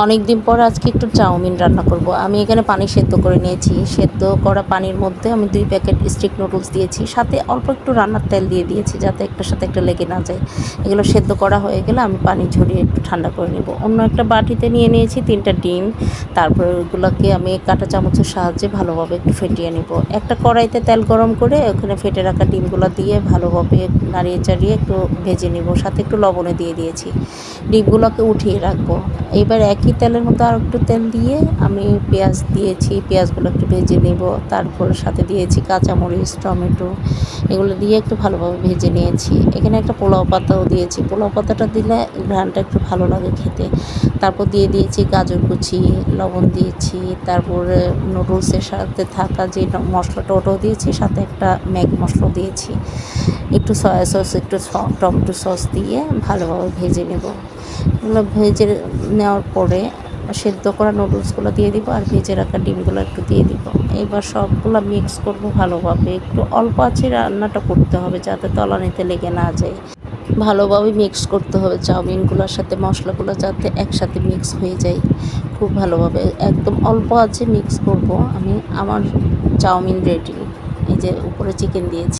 অনেক দিন পর আজকে একটু চাউমিন রান্না করব। আমি এখানে পানি সেদ্ধ করে নিয়েছি। সেদ্ধ করা পানির মধ্যে আমি 2 প্যাকেট স্টিক নুডলস দিয়েছি, সাথে অল্প একটু রান্নার তেল দিয়ে দিয়েছি যাতে একটার সাথে একটা লেগে না যায়। এগুলো সেদ্ধ করা হয়ে গেলে আমি পানি ঝরিয়ে একটু ঠান্ডা করে নেব। অন্য একটা বাটিতে নিয়ে নিয়েছি 3টা ডিম। তারপর ওগুলোকে আমি কাঁটা চামচের সাহায্যে ভালোভাবে একটু ফেটিয়ে নেব। একটা কড়াইতে তেল গরম করে ওখানে ফেটে রাখা ডিমগুলো দিয়ে ভালোভাবে নাড়িয়ে চাড়িয়ে একটু ভেজে নেব, সাথে একটু লবণে দিয়ে দিয়েছি। ডিমগুলোকে উঠিয়ে রাখবো। এবার একই তেলের মধ্যে আর একটু তেল দিয়ে আমি পেঁয়াজ দিয়েছি, পেঁয়াজগুলো একটু ভেজে নেব। তারপর সাথে দিয়েছি কাঁচামরিচ, টমেটো, এগুলো দিয়ে একটু ভালোভাবে ভেজে নিয়েছি। এখানে একটা পোলাও পাতাও দিয়েছি, পোলাও পাতাটা দিলে ঘ্রাণটা একটু ভালো লাগে খেতে। তারপর দিয়ে দিয়েছি গাজর কুচি, লবণ দিয়েছি, তারপরে নুডলসের সাথে থাকা যে মশলাটা ওটাও দিয়েছি, সাথে একটা ম্যাগি মশলাও দিয়েছি। একটু সয়া সস, একটু টমেটো সস দিয়ে ভালোভাবে ভেজে নেব। এগুলো ভেজে নেওয়ার পরে সেদ্ধ করা নুডলসগুলো দিয়ে দিব আর ভেজে রাখা ডিমগুলো একটু দিয়ে দিব। এবার সবগুলো মিক্স করব ভালোভাবে। একটু অল্প আঁচে রান্নাটা করতে হবে যাতে তলানিতে লেগে না যায়। ভালোভাবে মিক্স করতে হবে চাউমিনগুলোর সাথে মশলাগুলো যাতে একসাথে মিক্স হয়ে যায় খুব ভালোভাবে। একদম অল্প আঁচে মিক্স করব আমি। আমার চাউমিন রেডি। এই যে উপরে চিকেন দিয়েছি।